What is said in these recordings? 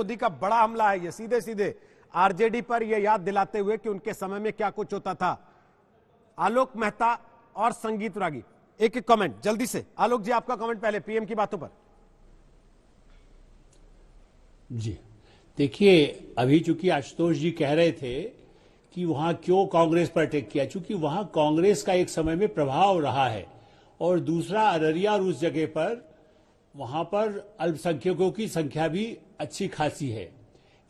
मोदी का बड़ा हमला है, ये सीधे सीधे आरजेडी पर, यह याद दिलाते हुए कि उनके समय में क्या कुछ होता था। आलोक मेहता और संगीत रागी, एक एक कमेंट जल्दी से। आलोक जी, आपका कमेंट पहले पीएम की बातों पर। जी देखिए, अभी चूंकि आशुतोष जी कह रहे थे कि वहां क्यों कांग्रेस पर अटैक किया, चूंकि वहां कांग्रेस का एक समय में प्रभाव रहा है, और दूसरा अररिया और उस जगह पर वहां पर अल्पसंख्यकों की संख्या भी अच्छी खासी है।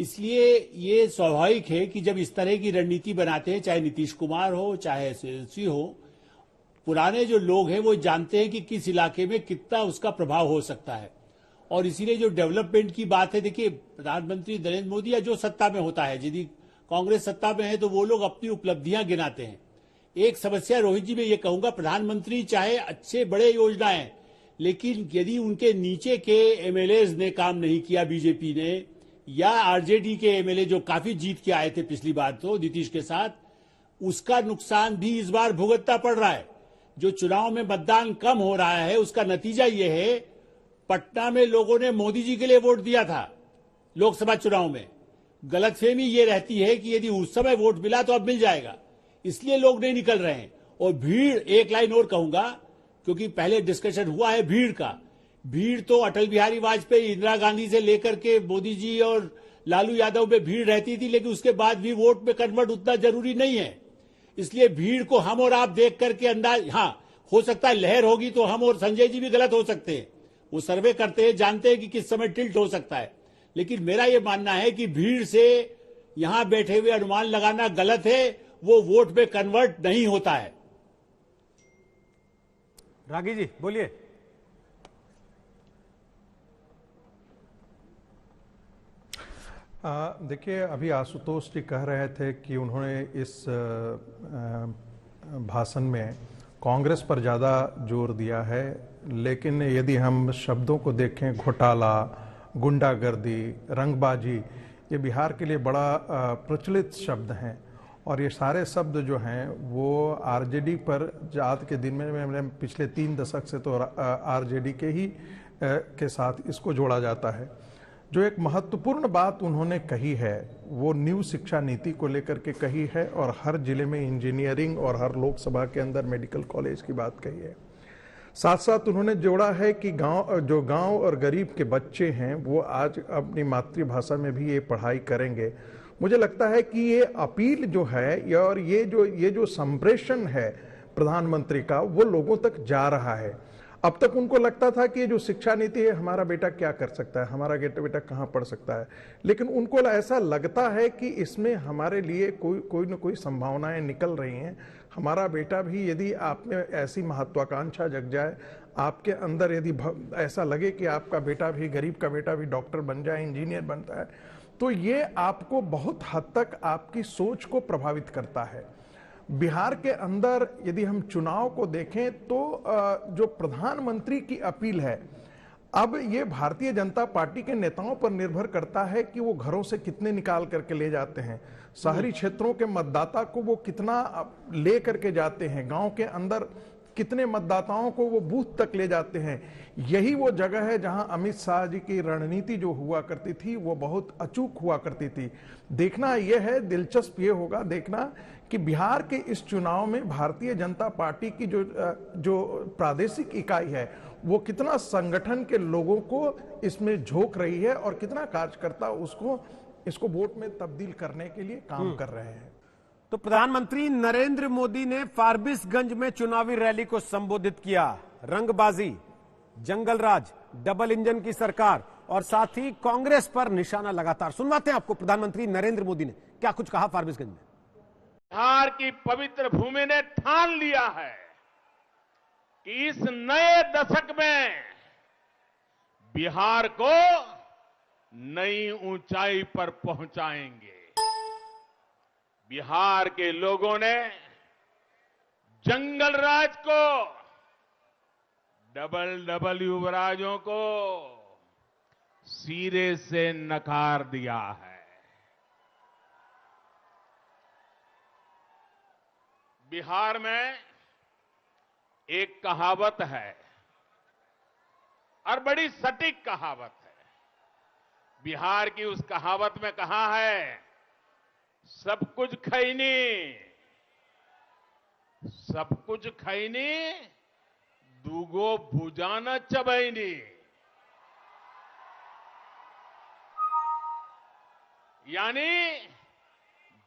इसलिए ये स्वाभाविक है कि जब इस तरह की रणनीति बनाते हैं, चाहे नीतीश कुमार हो चाहे तेजस्वी हो, पुराने जो लोग हैं वो जानते हैं कि किस इलाके में कितना उसका प्रभाव हो सकता है। और इसीलिए जो डेवलपमेंट की बात है, देखिए प्रधानमंत्री नरेंद्र मोदी या जो सत्ता में होता है, यदि कांग्रेस सत्ता में है तो वो लोग अपनी उपलब्धियां गिनाते हैं। एक समस्या रोहित जी मैं ये कहूंगा, प्रधानमंत्री चाहे अच्छे बड़े योजनाएं, लेकिन यदि उनके नीचे के एमएलए ने काम नहीं किया, बीजेपी ने या आरजेडी के एमएलए जो काफी जीत के आए थे पिछली बार तो नीतीश के साथ, उसका नुकसान भी इस बार भुगतना पड़ रहा है। जो चुनाव में मतदान कम हो रहा है उसका नतीजा यह है, पटना में लोगों ने मोदी जी के लिए वोट दिया था लोकसभा चुनाव में। गलतफहमी ये रहती है कि यदि उस समय वोट मिला तो अब मिल जाएगा, इसलिए लोग नहीं निकल रहे हैं। और भीड़, एक लाइन और कहूंगा क्योंकि पहले डिस्कशन हुआ है भीड़ का, भीड़ तो अटल बिहारी वाजपेयी, इंदिरा गांधी से लेकर के मोदी जी और लालू यादव में भीड़ रहती थी, लेकिन उसके बाद भी वोट में कन्वर्ट उतना जरूरी नहीं है। इसलिए भीड़ को हम और आप देख करके अंदाज, हाँ हो सकता है लहर होगी तो हम और संजय जी भी गलत हो सकते हैं, वो सर्वे करते हैं, जानते हैं कि किस समय टिल्ट हो सकता है। लेकिन मेरा यह मानना है कि भीड़ से यहां बैठे हुए अनुमान लगाना गलत है, वो वोट में कन्वर्ट नहीं होता है। रागी जी बोलिए। देखिए, अभी आशुतोष जी कह रहे थे कि उन्होंने इस भाषण में कांग्रेस पर ज़्यादा जोर दिया है, लेकिन यदि हम शब्दों को देखें, घोटाला, गुंडागर्दी, रंगबाजी, ये बिहार के लिए बड़ा प्रचलित शब्द हैं। और ये सारे शब्द जो हैं वो आरजेडी पर आज के दिन में पिछले 3 दशक से तो आरजेडी के ही के साथ इसको जोड़ा जाता है। जो एक महत्वपूर्ण बात उन्होंने कही है वो न्यू शिक्षा नीति को लेकर के कही है, और हर जिले में इंजीनियरिंग और हर लोकसभा के अंदर मेडिकल कॉलेज की बात कही है। साथ साथ उन्होंने जोड़ा है कि गांव और गरीब के बच्चे हैं वो आज अपनी मातृभाषा में भी ये पढ़ाई करेंगे। मुझे लगता है कि ये अपील जो है और ये जो संप्रेषण है प्रधानमंत्री का, वो लोगों तक जा रहा है। अब तक उनको लगता था कि ये जो शिक्षा नीति है, हमारा बेटा क्या कर सकता है, हमारा बेटा कहाँ पढ़ सकता है, लेकिन उनको ऐसा लगता है कि इसमें हमारे लिए कोई न कोई संभावनाएं निकल रही हैं। हमारा बेटा भी, यदि आप में ऐसी महत्वाकांक्षा जग जाए, आपके अंदर यदि ऐसा लगे कि आपका बेटा भी, गरीब का बेटा भी डॉक्टर बन जाए, इंजीनियर बनता है, तो ये आपको बहुत हद तक आपकी सोच को प्रभावित करता है। बिहार के अंदर यदि हम चुनाव को देखें तो जो प्रधानमंत्री की अपील है, अब ये भारतीय जनता पार्टी के नेताओं पर निर्भर करता है कि वो घरों से कितने निकाल करके ले जाते हैं, शहरी क्षेत्रों के मतदाता को वो कितना ले करके जाते हैं, गांव के अंदर कितने मतदाताओं को वो बूथ तक ले जाते हैं। यही वो जगह है जहां अमित शाह जी की रणनीति जो हुआ करती थी वो बहुत अचूक हुआ करती थी। देखना यह है, दिलचस्प ये होगा देखना कि बिहार के इस चुनाव में भारतीय जनता पार्टी की जो प्रादेशिक इकाई है वो कितना संगठन के लोगों को इसमें झोंक रही है और कितना कार्यकर्ता इसको वोट में तब्दील करने के लिए काम कर रहे हैं। तो प्रधानमंत्री नरेंद्र मोदी ने फारबिसगंज में चुनावी रैली को संबोधित किया। रंगबाजी, जंगलराज, डबल इंजन की सरकार और साथ ही कांग्रेस पर निशाना लगातार। सुनवाते हैं आपको प्रधानमंत्री नरेंद्र मोदी ने क्या कुछ कहा फारबिसगंज में। बिहार की पवित्र भूमि ने ठान लिया है कि इस नए दशक में बिहार को नई ऊंचाई पर पहुंचाएंगे। बिहार के लोगों ने जंगल राज को, डबल युवराजों को सिरे से नकार दिया है। बिहार में एक कहावत है और बड़ी सटीक कहावत है, बिहार की उस कहावत में कहा है, सब कुछ खैनी, सब कुछ खैनी, दूगो भुजा न चबैनी। यानी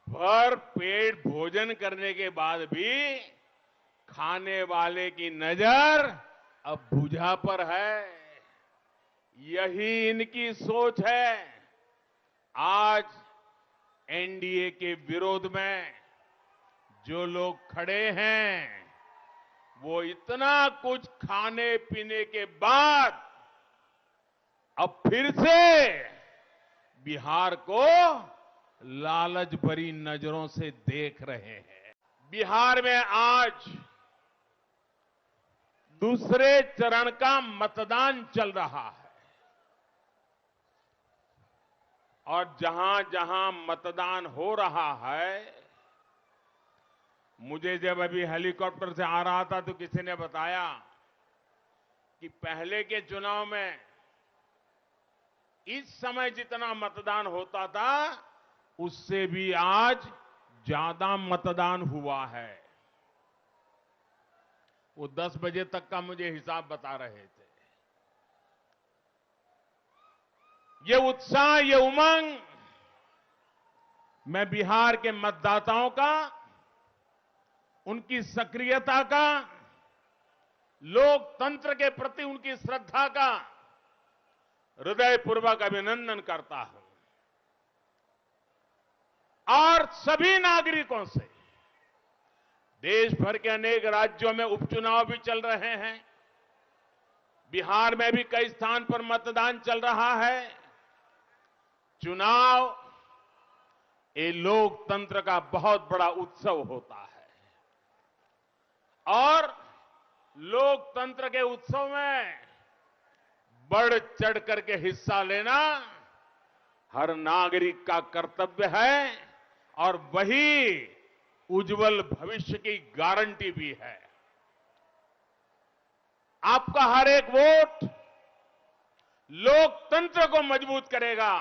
भर पेट भोजन करने के बाद भी खाने वाले की नजर अब भुजा पर है। यही इनकी सोच है। आज एनडीए के विरोध में जो लोग खड़े हैं, वो इतना कुछ खाने पीने के बाद अब फिर से बिहार को लालच भरी नजरों से देख रहे हैं। बिहार में आज दूसरे चरण का मतदान चल रहा है और जहां जहां मतदान हो रहा है, मुझे जब अभी हेलीकॉप्टर से आ रहा था तो किसी ने बताया कि पहले के चुनाव में इस समय जितना मतदान होता था उससे भी आज ज्यादा मतदान हुआ है। वो 10 बजे तक का मुझे हिसाब बता रहे थे। ये उत्साह, ये उमंग मैं बिहार के मतदाताओं का, उनकी सक्रियता का, लोकतंत्र के प्रति उनकी श्रद्धा का हृदयपूर्वक अभिनंदन करता हूं और सभी नागरिकों से, देश भर के अनेक राज्यों में उपचुनाव भी चल रहे हैं, बिहार में भी कई स्थान पर मतदान चल रहा है। चुनाव ये लोकतंत्र का बहुत बड़ा उत्सव होता है और लोकतंत्र के उत्सव में बढ़ चढ़ करके हिस्सा लेना हर नागरिक का कर्तव्य है और वही उज्जवल भविष्य की गारंटी भी है। आपका हर एक वोट लोकतंत्र को मजबूत करेगा,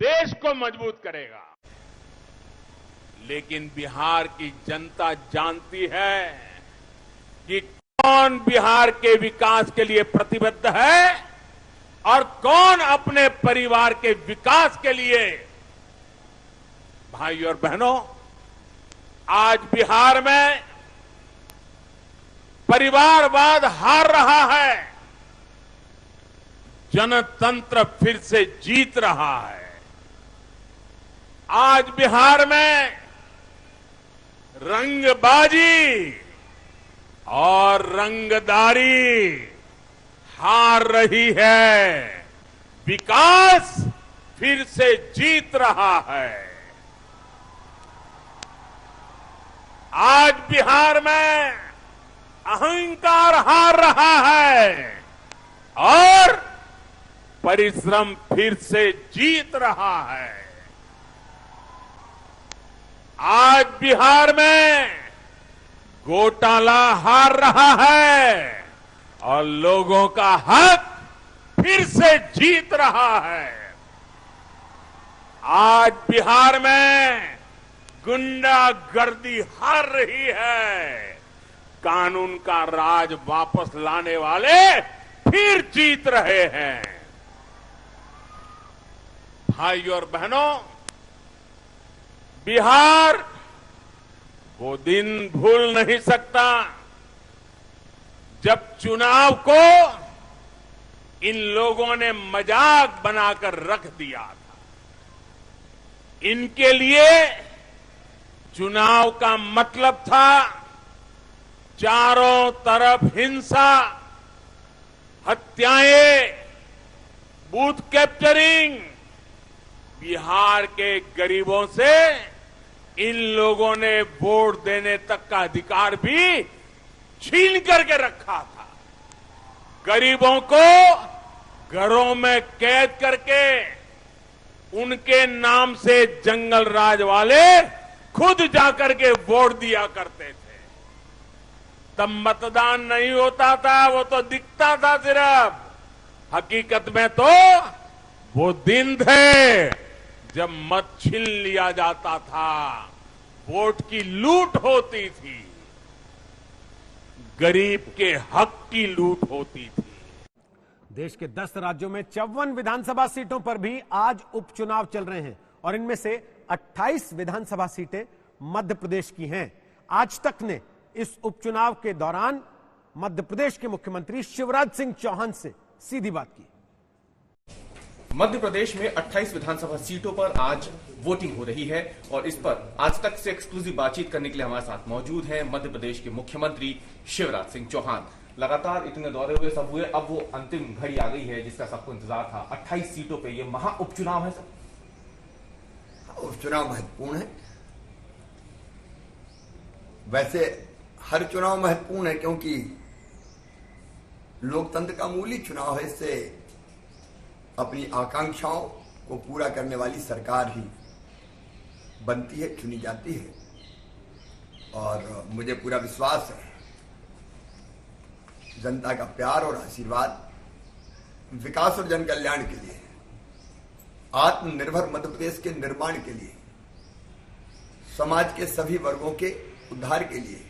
देश को मजबूत करेगा। लेकिन बिहार की जनता जानती है कि कौन बिहार के विकास के लिए प्रतिबद्ध है और कौन अपने परिवार के विकास के लिए। भाई और बहनों, आज बिहार में परिवारवाद हार रहा है, जनतंत्र फिर से जीत रहा है। आज बिहार में रंगबाजी और रंगदारी हार रही है, विकास फिर से जीत रहा है। आज बिहार में अहंकार हार रहा है और परिश्रम फिर से जीत रहा है। आज बिहार में घोटाला हार रहा है और लोगों का हक फिर से जीत रहा है। आज बिहार में गुंडागर्दी हार रही है, कानून का राज वापस लाने वाले फिर जीत रहे हैं। भाइयों और बहनों, बिहार वो दिन भूल नहीं सकता जब चुनाव को इन लोगों ने मजाक बनाकर रख दिया था। इनके लिए चुनाव का मतलब था चारों तरफ हिंसा, हत्याएं, बूथ कैप्चरिंग। बिहार के गरीबों से इन लोगों ने वोट देने तक का अधिकार भी छीन करके रखा था। गरीबों को घरों में कैद करके उनके नाम से जंगल राज वाले खुद जाकर के वोट दिया करते थे। तब मतदान नहीं होता था, वो तो दिखता था सिर्फ, हकीकत में तो वो दिन थे जब मत छीन लिया जाता था, वोट की लूट होती थी, गरीब के हक की लूट होती थी। देश के 10 राज्यों में 54 विधानसभा सीटों पर भी आज उपचुनाव चल रहे हैं और इनमें से 28 विधानसभा सीटें मध्य प्रदेश की हैं। आज तक ने इस उपचुनाव के दौरान मध्य प्रदेश के मुख्यमंत्री शिवराज सिंह चौहान से सीधी बात की। मध्य प्रदेश में 28 विधानसभा सीटों पर आज वोटिंग हो रही है और इस पर आज तक से एक्सक्लूसिव बातचीत करने के लिए हमारे साथ मौजूद हैं मध्य प्रदेश के मुख्यमंत्री शिवराज सिंह चौहान। लगातार इतने दौरे हुए, सब हुए, अब वो अंतिम घड़ी आ गई है जिसका सबको इंतजार था। 28 सीटों पे ये महा उपचुनाव है सर। उपचुनाव महत्वपूर्ण है। वैसे हर चुनाव महत्वपूर्ण है क्योंकि लोकतंत्र का मूल ही चुनाव है। इससे अपनी आकांक्षाओं को पूरा करने वाली सरकार ही बनती है, चुनी जाती है। और मुझे पूरा विश्वास है जनता का प्यार और आशीर्वाद विकास और जन कल्याण के लिए, आत्मनिर्भर मध्य प्रदेश के निर्माण के लिए, समाज के सभी वर्गों के उद्धार के लिए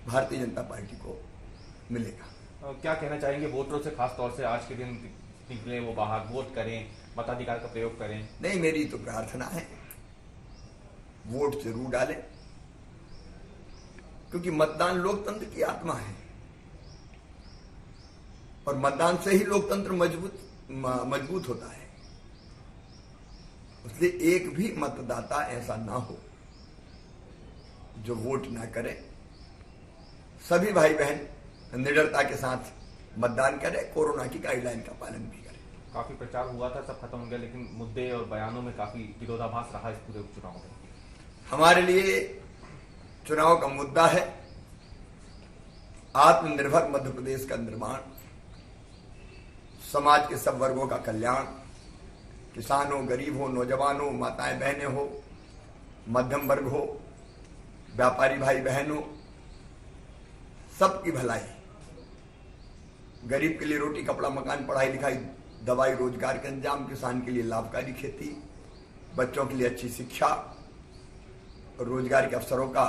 भारतीय जनता पार्टी को मिलेगा। क्या कहना चाहेंगे वोटरों से, खास तौर से आज के दिन निकले वो बाहर वोट करें, मताधिकार का प्रयोग करें? नहीं, मेरी तो प्रार्थना है वोट जरूर डालें क्योंकि मतदान लोकतंत्र की आत्मा है और मतदान से ही लोकतंत्र मजबूत होता है। इसलिए एक भी मतदाता ऐसा ना हो जो वोट ना करे। सभी भाई बहन निडरता के साथ मतदान करें, कोरोना की गाइडलाइन का पालन भी करें। काफी प्रचार हुआ था, सब खत्म हो गया, लेकिन मुद्दे और बयानों में काफी विरोधाभास रहा इस पूरे उपचुनाव में। हमारे लिए चुनाव का मुद्दा है आत्मनिर्भर मध्य प्रदेश का निर्माण, समाज के सब वर्गों का कल्याण, किसान हो, गरीब हो, नौजवान हो, माताएं बहनें हो, मध्यम वर्ग हो, व्यापारी भाई बहन हो, सबकी भलाई। गरीब के लिए रोटी, कपड़ा, मकान, पढ़ाई लिखाई, दवाई, रोजगार के अंजाम, किसान के लिए लाभकारी खेती, बच्चों के लिए अच्छी शिक्षा, रोजगार के अवसरों का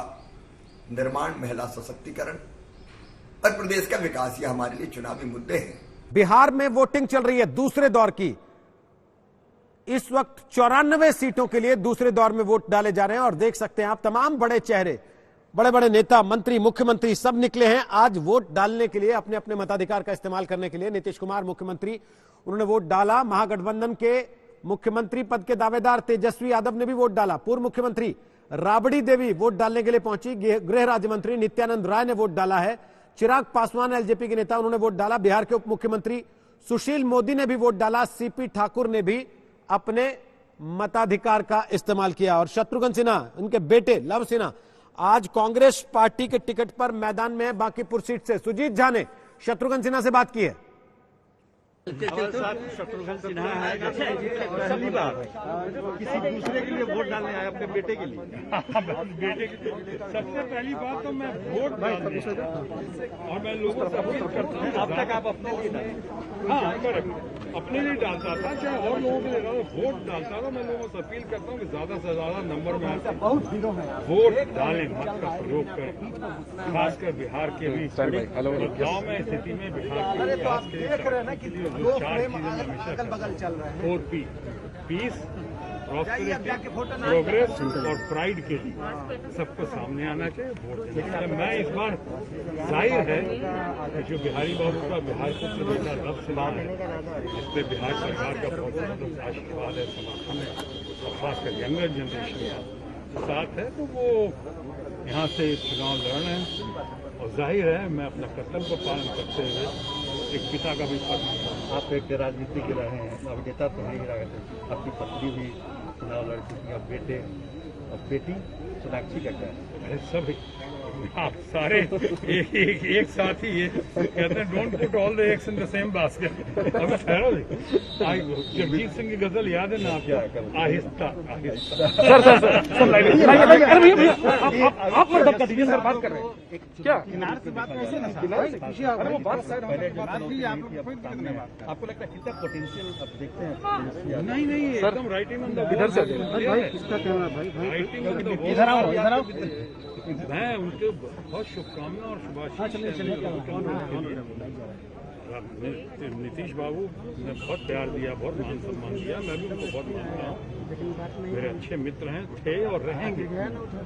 निर्माण, महिला सशक्तिकरण और प्रदेश का विकास, ये हमारे लिए चुनावी मुद्दे हैं। बिहार में वोटिंग चल रही है दूसरे दौर की। इस वक्त 94 सीटों के लिए दूसरे दौर में वोट डाले जा रहे हैं और देख सकते हैं आप तमाम बड़े चेहरे, बड़े बड़े नेता, मंत्री, मुख्यमंत्री सब निकले हैं आज वोट डालने के लिए, अपने अपने मताधिकार का इस्तेमाल करने के लिए। नीतीश कुमार मुख्यमंत्री, उन्होंने वोट डाला। महागठबंधन के मुख्यमंत्री पद के दावेदार तेजस्वी यादव ने भी वोट डाला। पूर्व मुख्यमंत्री राबड़ी देवी वोट डालने के लिए पहुंची। गृह राज्य मंत्री नित्यानंद राय ने वोट डाला है। चिराग पासवान एलजेपी के नेता, उन्होंने वोट डाला। बिहार के उप मुख्यमंत्री सुशील मोदी ने भी वोट डाला। सीपी ठाकुर ने भी अपने मताधिकार का इस्तेमाल किया। और शत्रुघ्न सिन्हा, उनके बेटे लव सिन्हा, आज कांग्रेस पार्टी के टिकट पर मैदान में है बांकीपुर सीट से। सुजीत झा ने शत्रुघ्न सिन्हा से बात की है। शत्रुघ्न सिन्हा है, पहली बार किसी दूसरे के लिए वोट डालने आए, अपने बेटे के लिए। बेटे की सबसे पहली बात तो मैं वोट डालता हूं और मैं लोगों से अपील करता हूं। अब तक आप अपने लिए, हाँ, अपने लिए डालता था, चाहे और लोगों के लिए वोट डालता था। मैं लोगों से अपील करता हूँ कि ज्यादा से ज्यादा नंबर में आते वोट डालें, मत का प्रयोग करें। खासकर बिहार के भी गाँव में स्थिति में बिहार के विकास के लिए चार चीजें हमेशा चल रहे हैं। 4 P, पीस, प्रॉस्पेरिटी, प्रोग्रेस और प्राइड के लिए सबको सामने आना चाहिए, वोट देना। मैं इस बार जाहिर है कि जो बिहारी बाबू का बिहार पुत्र बेटा लव सिन्हा है, जिसपे बिहार सरकार का बहुत आशीर्वाद है, समर्थन है और खासकर यंगर जनरेशन का साथ है, तो वो यहाँ से चुनाव लड़ रहे हैं। और जाहिर है मैं अपना कर्तव्य को पालन करते हुए एक पिता का भी फर्ज। आप एक राजनीति के रहे हैं, अब नेता तो नहीं रहे थे, आपकी पत्नी भी चुनाव लड़ चुकी है, बेटे और बेटी सोनाक्षी का क्या है? सभी आप सारे एक साथ ही ये कहते हैं don't put all the eggs in the same basket. अभी ठहरो, जगजीत सिंह की गजल याद है ना आपको? आहिस्ता आहिस्ता। आप मत धक्का दीजिए सर, बात कर रहे हैं क्या? किनार से बात कैसे ना सर, वो बात आपको लगता है कितना पोटेंशियल आप देखते हैं? नहीं एकदम राइटिंग ऑन द इधर से इसका कैमरा भाई इधर आओ, इधर आओ। मैं उनके बहुत शुभकामना और शुभाशीष। नीतीश बाबू ने बहुत प्यार दिया, बहुत मान सम्मान दिया, मैं भी उनको बहुत मानता हूँ। मेरे अच्छे मित्र हैं, थे और रहेंगे,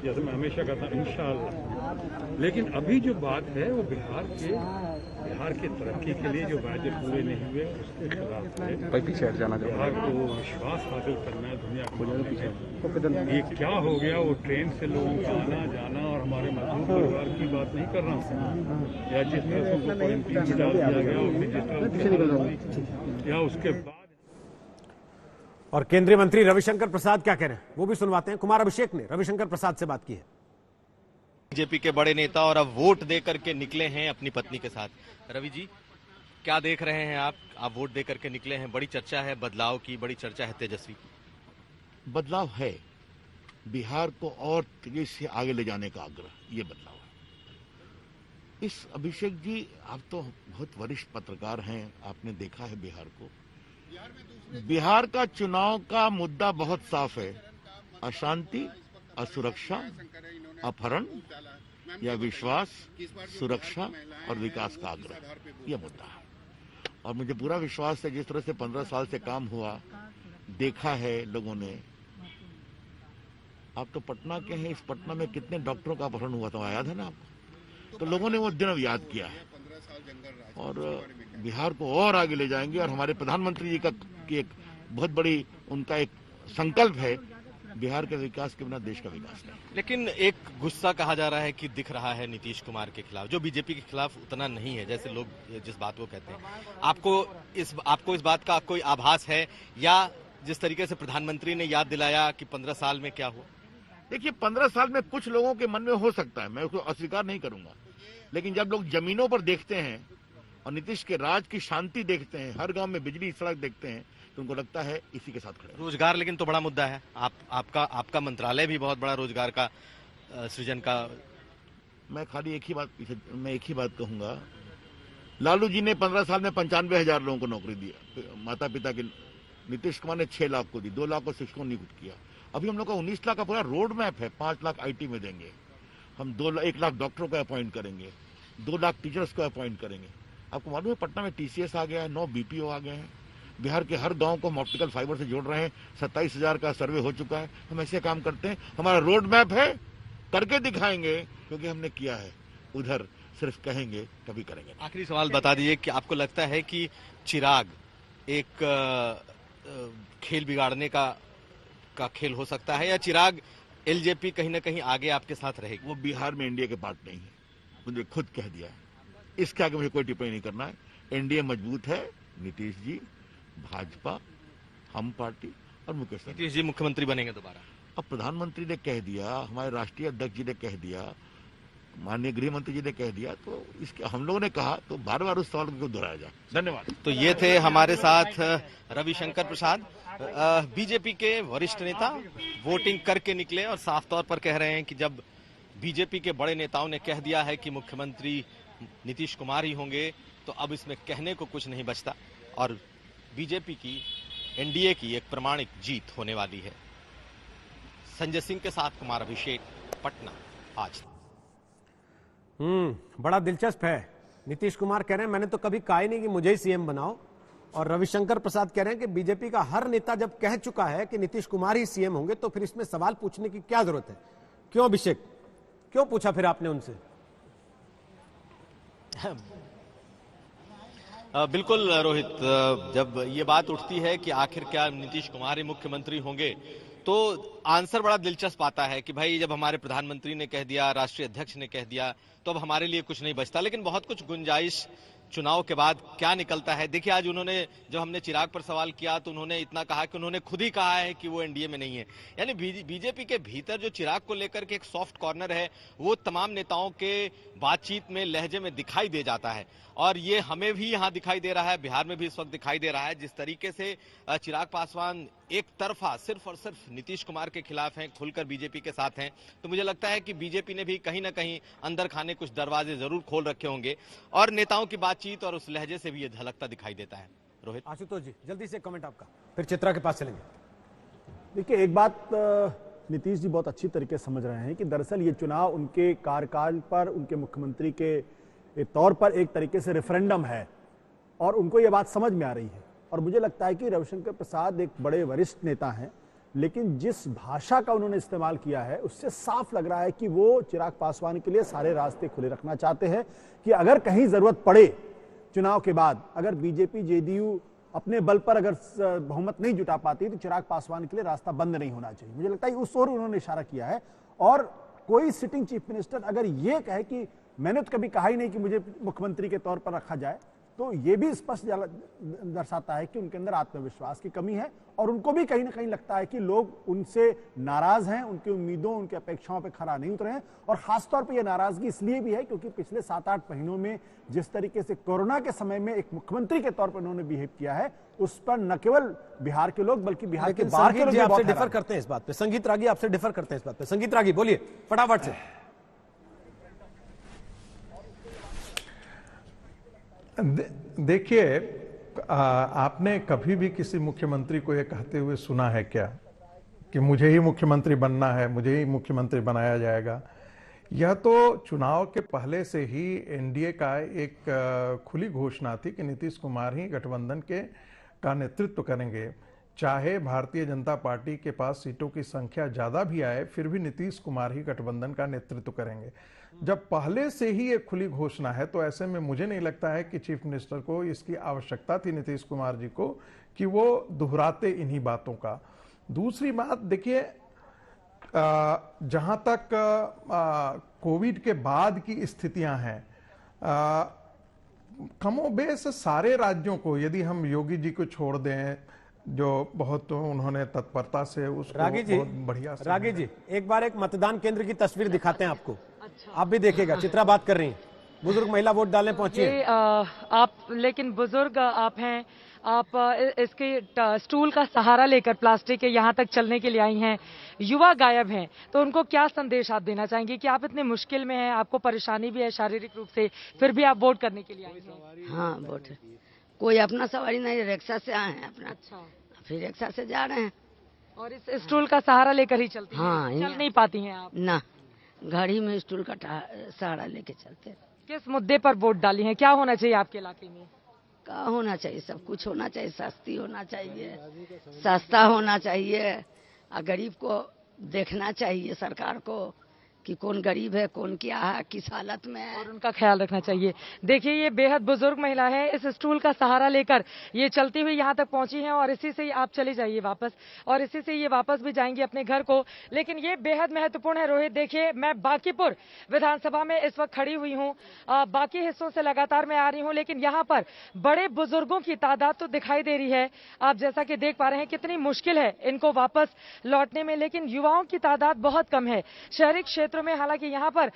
जैसे मैं हमेशा कहता हूँ इंशाअल्लाह। लेकिन अभी जो बात है वो बिहार के तरक्की के लिए जो वायदे पूरे नहीं हुए उसके खिलाफ है। पीछे हट जाना, बिहार को विश्वास हासिल करना है दुनिया को। ये क्या हो गया, वो ट्रेन से लोगों का आना जाना, और हमारे मजदूर परिवार की बात नहीं कर रहा हूँ, या जिस पैसों को क्वारंटीन में डाल दिया गया या उसके बाद। और केंद्रीय मंत्री रविशंकर प्रसाद क्या कह रहे हैं वो भी सुनवाते हैं। कुमार अभिषेक ने रविशंकर प्रसाद से बात की है। बीजेपी के बड़े नेता और अब वोट दे करके निकले हैं अपनी पत्नी के साथ। रवि जी, क्या देख रहे हैं आप वोट दे करके निकले हैं, बड़ी चर्चा है बदलाव की, बड़ी चर्चा है तेजस्वी की। बदलाव है, बिहार को और तेजी से आगे ले जाने का आग्रह, ये बदलाव है। इस अभिषेक जी, आप तो बहुत वरिष्ठ पत्रकार हैं, आपने देखा है बिहार को। बिहार का चुनाव का मुद्दा बहुत साफ है, अशांति, असुरक्षा, अपहरण या विश्वास, सुरक्षा और विकास का आग्रह, यह मुद्दा है। और मुझे पूरा विश्वास है, जिस तरह से 15 साल से काम हुआ, देखा है लोगों ने। आप तो पटना के हैं, इस पटना में कितने डॉक्टरों का अपहरण हुआ था, याद है ना आपको? तो लोगों ने वो दिन अब याद किया है और बिहार को और आगे ले जाएंगे। और हमारे प्रधानमंत्री जी की एक बहुत बड़ी उनका एक संकल्प है, बिहार के विकास के बिना देश का विकास नहीं। लेकिन एक गुस्सा कहा जा रहा है कि दिख रहा है नीतीश कुमार के खिलाफ, जो बीजेपी के खिलाफ उतना नहीं है जैसे लोग जिस बात को कहते हैं। आपको इस बात का कोई आभास है, या जिस तरीके से प्रधानमंत्री ने याद दिलाया कि 15 साल में क्या हुआ? देखिए, 15 साल में कुछ लोगों के मन में हो सकता है, मैं उसको अस्वीकार नहीं करूंगा, लेकिन जब लोग जमीनों पर देखते हैं और नीतीश के राज की शांति देखते हैं, हर गांव में बिजली सड़क देखते हैं, तो उनको लगता है इसी के साथ खड़े। रोजगार लेकिन तो बड़ा मुद्दा है, आपका मंत्रालय भी बहुत बड़ा रोजगार का सृजन का। मैं खाली एक ही बात कहूंगा, लालू जी ने 15 साल में 95,000 लोगों को नौकरी दिया, माता पिता के। नीतीश कुमार ने 6 लाख को दी, 2 लाख को शिक्षकों ने नियुक्त किया। अभी हम लोग का 19 लाख का पूरा रोड मैप है, 5 लाख IT में देंगे हम, 1 लाख डॉक्टरों को अपॉइंट करेंगे, 2 लाख टीचर्स को अपॉइंट करेंगे। आपको मालूम है पटना में TCS आ गया है, 9 BPO आ गए हैं, बिहार के हर गांव को हम ऑप्टिकल फाइबर से जोड़ रहे हैं, 27,000 का सर्वे हो चुका है। हम ऐसे काम करते हैं, हमारा रोड मैप है, करके दिखाएंगे, क्योंकि हमने किया है। उधर सिर्फ कहेंगे, कभी करेंगे। आखिरी सवाल बता दीजिए कि आपको लगता है कि चिराग एक खेल बिगाड़ने का खेल हो सकता है, या चिराग LJP कहीं ना कहीं आगे आपके साथ रहेगी? वो बिहार में इंडिया के पार्ट नहीं है, मुझे खुद कह दिया है, इसके आगे मुझे कोई टिप्पणी नहीं करना है। एनडीए मजबूत है, नीतीश जी, भाजपा, हम पार्टी और मुकेश। नीतीश जी मुख्यमंत्री बनेंगे दोबारा? अब प्रधानमंत्री ने कह दिया, हमारे राष्ट्रीय अध्यक्ष जी ने कह दिया, माननीय गृह मंत्री जी ने कह दिया, तो इसके हम लोगों ने कहा, तो बार बार उस सवाल को क्यों दोहराया जाए। धन्यवाद। तो ये थे हमारे साथ रविशंकर प्रसाद, बीजेपी के वरिष्ठ नेता, वोटिंग करके निकले और साफ तौर पर कह रहे हैं कि जब बीजेपी के बड़े नेताओं ने कह दिया है कि मुख्यमंत्री नीतीश कुमार ही होंगे, तो अब इसमें कहने को कुछ नहीं बचता और बीजेपी की, एनडीए की एक प्रमाणिक जीत होने वाली है। संजय सिंह के साथ कुमार अभिषेक, पटना आज। बड़ा दिलचस्प है। नीतीश कुमार कह रहे हैं मैंने तो कभी कहा ही नहीं कि मुझे ही सीएम बनाओ, और रविशंकर प्रसाद कह रहे हैं कि बीजेपी का हर नेता जब कह चुका है कि नीतीश कुमार ही सीएम होंगे, तो फिर इसमें सवाल पूछने की क्या जरूरत है? क्यों अभिषेक, क्यों पूछा फिर आपने उनसे? बिल्कुल रोहित, जब ये बात उठती है कि आखिर क्या नीतीश कुमार ही मुख्यमंत्री होंगे, तो आंसर बड़ा दिलचस्प आता है कि भाई जब हमारे प्रधानमंत्री ने कह दिया, राष्ट्रीय अध्यक्ष ने कह दिया, तो अब हमारे लिए कुछ नहीं बचता। लेकिन बहुत कुछ गुंजाइश चुनाव के बाद क्या निकलता है। देखिए, आज उन्होंने, जब हमने चिराग पर सवाल किया तो उन्होंने इतना कहा कि उन्होंने खुद ही कहा है कि वो एनडीए में नहीं है। यानी बीजेपी के भीतर जो चिराग को लेकर के एक सॉफ्ट कॉर्नर है, वो तमाम नेताओं के बातचीत में, लहजे में दिखाई दे जाता है। और ये हमें भी यहाँ दिखाई दे रहा है, बिहार में भी इस वक्त दिखाई दे रहा है, जिस तरीके से चिराग पासवान एक तरफा सिर्फ और सिर्फ नीतीश कुमार के खिलाफ हैं, खुलकर बीजेपी के साथ हैं। तो मुझे लगता है कि बीजेपी ने भी कहीं ना कहीं अंदर खाने कुछ दरवाजे जरूर खोल रखे होंगे, और नेताओं की बातचीत और उस लहजे से भी ये झलकता दिखाई देता है। रोहित। आशुतोष जी, जल्दी से कमेंट आपका, फिर चित्रा के पास चलेंगे। देखिए, एक बात नीतीश जी बहुत अच्छी तरीके से समझ रहे हैं कि दरअसल ये चुनाव उनके कार्यकाल पर, उनके मुख्यमंत्री के तौर पर एक तरीके से रेफरेंडम है, और उनको ये बात समझ में आ रही है। और मुझे लगता है कि रविशंकर प्रसाद एक बड़े वरिष्ठ नेता हैं, लेकिन जिस भाषा का उन्होंने इस्तेमाल किया है उससे साफ लग रहा है कि वो चिराग पासवान के लिए सारे रास्ते खुले रखना चाहते हैं कि अगर कहीं जरूरत पड़े चुनाव के बाद, अगर बीजेपी जेडीयू अपने बल पर अगर बहुमत नहीं जुटा पाती तो चिराग पासवान के लिए रास्ता बंद नहीं होना चाहिए। मुझे लगता है उस ओर उन्होंने इशारा किया है। और कोई सिटिंग चीफ मिनिस्टर अगर ये कहे कि मैंने तो कभी कहा ही नहीं कि मुझे मुख्यमंत्री के तौर पर रखा जाए, तो ये भी स्पष्ट दर्शाता है कि उनके अंदर आत्मविश्वास की कमी है, और उनको भी कहीं ना कहीं लगता है कि लोग उनसे नाराज हैं, उनकी उम्मीदों, उनकी अपेक्षाओं पर खरा नहीं उतरे हैं। और खासतौर पर यह नाराजगी इसलिए भी है क्योंकि पिछले 7-8 महीनों में जिस तरीके से कोरोना के समय में एक मुख्यमंत्री के तौर पर उन्होंने बिहेव किया है, उस पर न केवल बिहार के लोग बल्कि बिहार के बाहर के लोग आपसे डिफर करते हैं इस बात पे। संगीत रागी आपसे डिफर करते हैं इस बात पे। संगीत रागी, बोलिए फटाफट से। देखिए, आपने कभी भी किसी मुख्यमंत्री को यह कहते हुए सुना है क्या कि मुझे ही मुख्यमंत्री बनना है, मुझे ही मुख्यमंत्री बनाया जाएगा? यह तो चुनाव के पहले से ही एनडीए का एक खुली घोषणा थी कि नीतीश कुमार ही गठबंधन का नेतृत्व करेंगे। चाहे भारतीय जनता पार्टी के पास सीटों की संख्या ज्यादा भी आए, फिर भी नीतीश कुमार ही गठबंधन का नेतृत्व करेंगे। जब पहले से ही एक खुली घोषणा है तो ऐसे में मुझे नहीं लगता है कि चीफ मिनिस्टर को इसकी आवश्यकता थी नीतीश कुमार जी को कि वो दोहराते इन्हीं बातों का। दूसरी बात देखिए, जहां तक कोविड के बाद की स्थितियां हैं, कमोबेश सारे राज्यों को, यदि हम योगी जी को छोड़ दें जो बहुत उन्होंने तत्परता से उसको रागी जी, बहुत बढ़िया से रागी जी, एक बार एक मतदान केंद्र की तस्वीर दिखाते हैं आपको। अच्छा। आप भी देखिएगा, चित्रा बात कर रही हैं, बुजुर्ग महिला वोट डालने पहुंची है। आप लेकिन बुजुर्ग आप हैं, आप इसके स्टूल का सहारा लेकर प्लास्टिक के यहाँ तक चलने के लिए आई हैं, युवा गायब हैं, तो उनको क्या संदेश आप देना चाहेंगे कि आप इतने मुश्किल में हैं, आपको परेशानी भी है शारीरिक रूप से, फिर भी आप वोट करने के लिए आई हैं? हाँ, वोट कोई अपना सवारी नहीं, रिक्शा से आए हैं अपना। अच्छा। फिर रिक्शा से जा रहे हैं और इस स्टूल का सहारा लेकर ही चलती हैं? हाँ, चल नहीं पाती हैं आप? ना, घड़ी में स्टूल का सहारा लेके चलते। किस मुद्दे पर वोट डाली हैं? क्या होना चाहिए आपके इलाके में? क्या होना चाहिए? सब कुछ होना चाहिए, सस्ती होना चाहिए, सस्ता होना चाहिए, और गरीब को देखना चाहिए सरकार को कि कौन गरीब है, कौन क्या है, किस हालत में है, और उनका ख्याल रखना चाहिए। देखिए, ये बेहद बुजुर्ग महिला है, इस स्टूल का सहारा लेकर ये चलती हुई यहाँ तक पहुंची हैं, और इसी से आप चले जाइए वापस, और इसी से ये वापस भी जाएंगी अपने घर को। लेकिन ये बेहद महत्वपूर्ण है रोहित। देखिए, मैं बांकीपुर विधानसभा में इस वक्त खड़ी हुई हूँ, बाकी हिस्सों से लगातार मैं आ रही हूँ, लेकिन यहाँ पर बड़े बुजुर्गों की तादाद तो दिखाई दे रही है। आप जैसा कि देख पा रहे हैं कितनी मुश्किल है इनको वापस लौटने में, लेकिन युवाओं की तादाद बहुत कम है। शहरी क्षेत्र में हालांकि यहाँ पर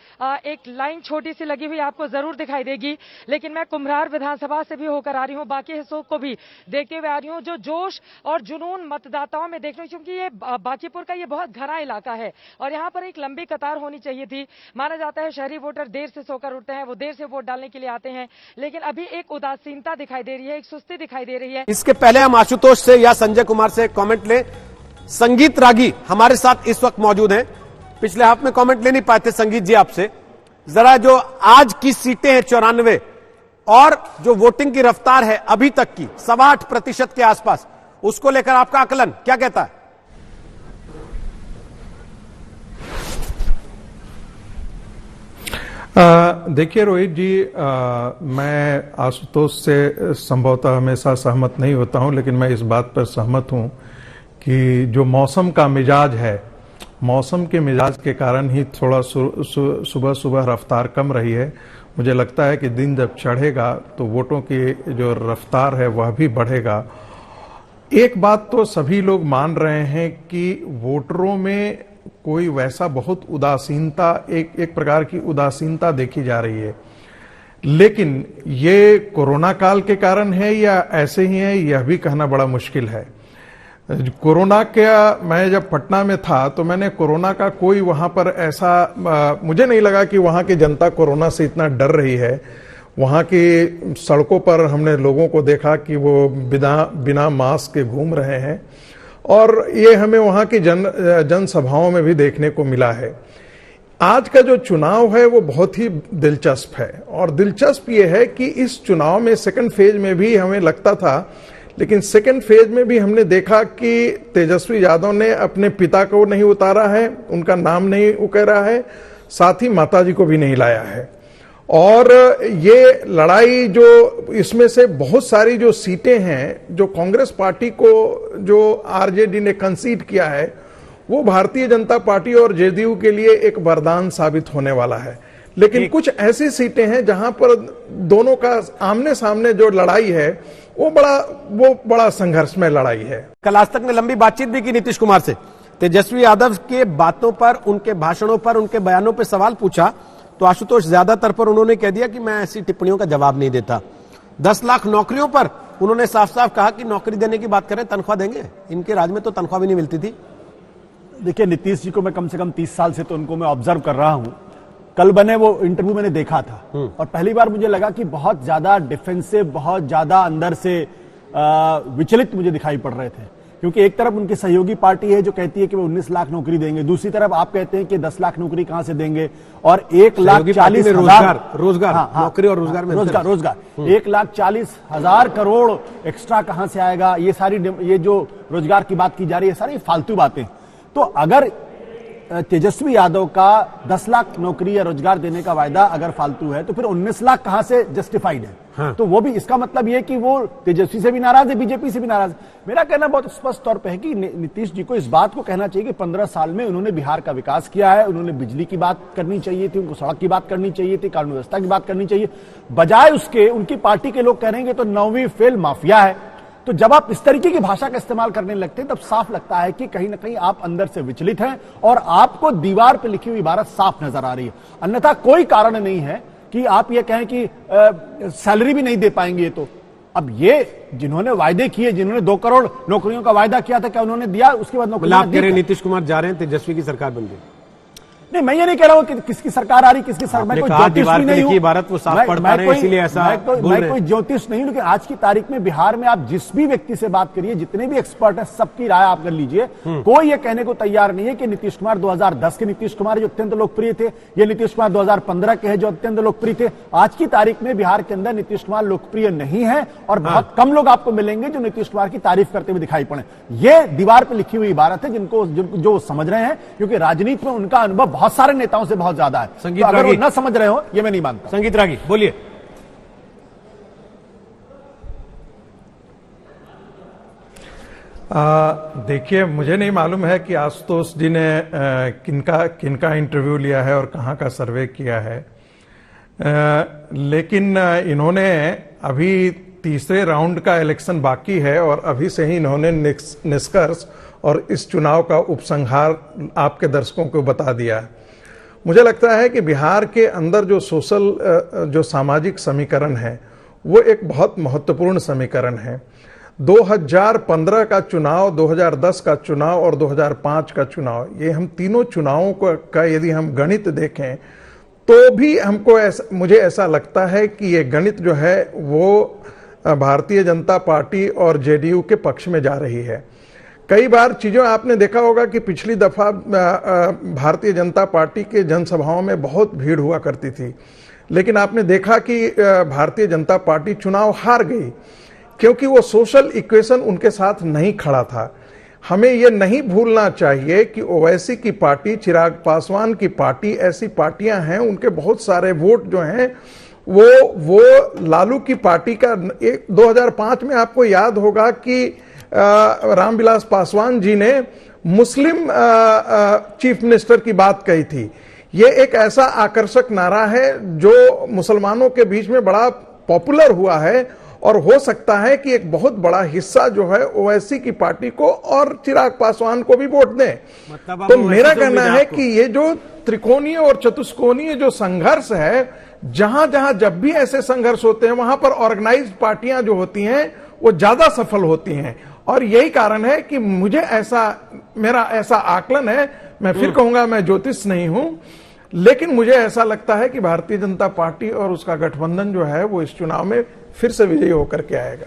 एक लाइन छोटी सी लगी हुई आपको जरूर दिखाई देगी, लेकिन मैं कुम्हरार विधानसभा से भी होकर आ रही हूँ, बाकी हिस्सों को भी देखते हुए आ रही हूँ। जो जोश और जुनून मतदाताओं में देख रही हूँ, क्योंकि ये बांकीपुर का ये बहुत घना इलाका है और यहाँ पर एक लंबी कतार होनी चाहिए थी। माना जाता है शहरी वोटर देर से सोकर उठते हैं, वो देर से वोट डालने के लिए आते हैं, लेकिन अभी एक उदासीनता दिखाई दे रही है, एक सुस्ती दिखाई दे रही है। इसके पहले हम आशुतोष से या संजय कुमार से कमेंट लें। संगीत रागी हमारे साथ इस वक्त मौजूद हैं, पिछले हाफ में कमेंट ले नहीं पाए थे संगीत जी आपसे। जरा जो आज की सीटें हैं 94 और जो वोटिंग की रफ्तार है अभी तक की 8.25% के आसपास, उसको लेकर आपका आकलन क्या कहता है? देखिए रोहित जी, मैं आशुतोष से संभवतः हमेशा सहमत नहीं होता हूं, लेकिन मैं इस बात पर सहमत हूं कि जो मौसम का मिजाज है मौसम के मिजाज के कारण ही थोड़ा सुबह सुबह रफ्तार कम रही है। मुझे लगता है कि दिन जब चढ़ेगा तो वोटों की जो रफ्तार है वह भी बढ़ेगा। एक बात तो सभी लोग मान रहे हैं कि वोटरों में कोई वैसा बहुत उदासीनता, एक प्रकार की उदासीनता देखी जा रही है, लेकिन ये कोरोना काल के कारण है या ऐसे ही है, यह भी कहना बड़ा मुश्किल है। कोरोना का, मैं जब पटना में था तो मैंने कोरोना का कोई वहां पर ऐसा, मुझे नहीं लगा कि वहां की जनता कोरोना से इतना डर रही है। वहां की सड़कों पर हमने लोगों को देखा कि वो बिना मास्क के घूम रहे हैं, और ये हमें वहां की जनसभाओं में भी देखने को मिला है। आज का जो चुनाव है वो बहुत ही दिलचस्प है, और दिलचस्प ये है कि इस चुनाव में सेकंड फेज में भी हमें लगता था, लेकिन सेकंड फेज में भी हमने देखा कि तेजस्वी यादव ने अपने पिता को नहीं उतारा है, उनका नाम नहीं उकेरा है, साथ ही माताजी को भी नहीं लाया है। और ये लड़ाई जो, इसमें से बहुत सारी जो सीटें हैं जो कांग्रेस पार्टी को, जो आरजेडी ने कंसीड किया है, वो भारतीय जनता पार्टी और जेडीयू के लिए एक वरदान साबित होने वाला है। लेकिन कुछ ऐसी सीटें हैं जहां पर दोनों का आमने सामने जो लड़ाई है वो बड़ा संघर्षमय लड़ाई है। कल आज तक ने लंबी बातचीत भी की नीतीश कुमार से। तेजस्वी यादव के बातों पर, उनके भाषणों पर, उनके बयानों पर सवाल पूछा तो आशुतोष ज्यादातर पर उन्होंने कह दिया कि मैं ऐसी टिप्पणियों का जवाब नहीं देता। 10 लाख नौकरियों पर उन्होंने साफ साफ कहा कि नौकरी देने की बात करें, तनख्वाह देंगे। इनके राज में तो तनख्वाह भी नहीं मिलती थी। देखिए, नीतीश जी को मैं कम से कम 30 साल से तो उनको मैं ऑब्जर्व कर रहा हूं। कल बने वो इंटरव्यू मैंने देखा था, और पहली बार मुझे लगा कि बहुत ज्यादा डिफेंसिव, बहुत ज्यादा अंदर से विचलित मुझे दिखाई पड़ रहे थे। क्योंकि एक तरफ उनकी सहयोगी पार्टी है जो कहती है कि वो 19 लाख नौकरी देंगे, दूसरी तरफ आप कहते हैं कि 10 लाख नौकरी कहां से देंगे, और 1,40,000 रोजगार, नौकरी और रोजगार में रोजगार 1,40,000 करोड़ एक्स्ट्रा कहां से आएगा। ये सारी, ये जो रोजगार की बात की जा रही है, सारी फालतू बातें। तो अगर तेजस्वी यादव का 10 लाख नौकरी या रोजगार देने का वायदा अगर फालतू है, तो फिर 19 लाख कहां से जस्टिफाइड है? हाँ। तो वो भी, इसका मतलब ये कि वो तेजस्वी से भी नाराज है, बीजेपी से भी नाराज है। मेरा कहना बहुत स्पष्ट तौर पे है कि नीतीश जी को इस बात को कहना चाहिए कि 15 साल में उन्होंने बिहार का विकास किया है, उन्होंने बिजली की बात करनी चाहिए थी, उनको सड़क की बात करनी चाहिए थी, कानून व्यवस्था की बात करनी चाहिए। बजाय उसके उनकी पार्टी के लोग कह रहे हैं तो 9वीं फेल माफिया है। तो जब आप इस तरीके की भाषा का इस्तेमाल करने लगते हैं तब साफ लगता है कि कहीं ना कहीं आप अंदर से विचलित हैं, और आपको दीवार पर लिखी हुई इबारत साफ नजर आ रही है। अन्यथा कोई कारण नहीं है कि आप ये कहें कि सैलरी भी नहीं दे पाएंगे। तो अब ये जिन्होंने वायदे किए, जिन्होंने 2 करोड़ नौकरियों का वायदा किया था, क्या उन्होंने दिया? उसके बाद नौकरी आप कह रहे हैं नीतीश कुमार जा रहे हैं, तेजस्वी की सरकार बन गई। नहीं, मैं ये नहीं कह रहा हूं कि किसकी सरकार आ रही, किसकी सरकार। मैं कोई ज्योतिष नहीं हूं, मैं कोई ज्योतिष नहीं हूं, लेकिन आज की तारीख में बिहार में आप जिस भी व्यक्ति से बात करिए, जितने भी एक्सपर्ट हैं, सबकी राय आप कर लीजिए, कोई ये कहने को तैयार नहीं है कि नीतीश कुमार 2010 के नीतीश कुमार जो अत्यंत लोकप्रिय थे, ये नीतीश कुमार 2015 के हैं जो अत्यंत लोकप्रिय थे। आज की तारीख में बिहार के अंदर नीतीश कुमार लोकप्रिय नहीं है, और बहुत कम लोग आपको मिलेंगे जो नीतीश कुमार की तारीफ करते हुए दिखाई पड़े। ये दीवार पर लिखी हुई इबारत है जिनको जो समझ रहे हैं, क्योंकि राजनीति में उनका अनुभव बहुत सारे नेताओं से बहुत ज्यादा है। संगीत तो अगर वो न समझ रहे हो, ये मैं नहीं मानता। संगीत रागी, बोलिए। देखिए, मुझे नहीं मालूम है कि आशुतोष जी ने किनका इंटरव्यू लिया है और कहाँ का सर्वे किया है, लेकिन इन्होंने अभी तीसरे राउंड का इलेक्शन बाकी है और अभी से ही इन्होंने निष्कर्ष और इस चुनाव का उपसंहार आपके दर्शकों को बता दिया। मुझे लगता है कि बिहार के अंदर जो जो सामाजिक समीकरण है वो एक बहुत महत्वपूर्ण समीकरण है। 2015 का चुनाव, 2010 का चुनाव और 2005 का चुनाव, ये हम तीनों चुनावों का यदि हम गणित देखें तो भी हमको मुझे ऐसा लगता है कि ये गणित जो है वो भारतीय जनता पार्टी और जेडीयू के पक्ष में जा रही है। कई बार चीज़ों आपने देखा होगा कि पिछली दफा भारतीय जनता पार्टी के जनसभाओं में बहुत भीड़ हुआ करती थी, लेकिन आपने देखा कि भारतीय जनता पार्टी चुनाव हार गई क्योंकि वो सोशल इक्वेशन उनके साथ नहीं खड़ा था। हमें ये नहीं भूलना चाहिए कि ओवैसी की पार्टी, चिराग पासवान की पार्टी, ऐसी पार्टियां हैं, उनके बहुत सारे वोट जो हैं वो लालू की पार्टी का 2005 में आपको याद होगा कि रामविलास पासवान जी ने मुस्लिम चीफ मिनिस्टर की बात कही थी। ये एक ऐसा आकर्षक नारा है जो मुसलमानों के बीच में बड़ा पॉपुलर हुआ है और हो सकता है कि एक बहुत बड़ा हिस्सा जो है ओवैसी की पार्टी को और चिराग पासवान को भी वोट दें। तो मेरा कहना है कि ये जो त्रिकोणीय और चतुष्कोणीय जो संघर्ष है, जहां जहां जब भी ऐसे संघर्ष होते हैं वहां पर ऑर्गेनाइज्ड पार्टियां जो होती हैं वो ज्यादा सफल होती हैं। और यही कारण है कि मेरा ऐसा आकलन है, मैं फिर कहूंगा मैं ज्योतिष नहीं हूं, लेकिन मुझे ऐसा लगता है कि भारतीय जनता पार्टी और उसका गठबंधन जो है वो इस चुनाव में फिर से विजयी होकर के आएगा।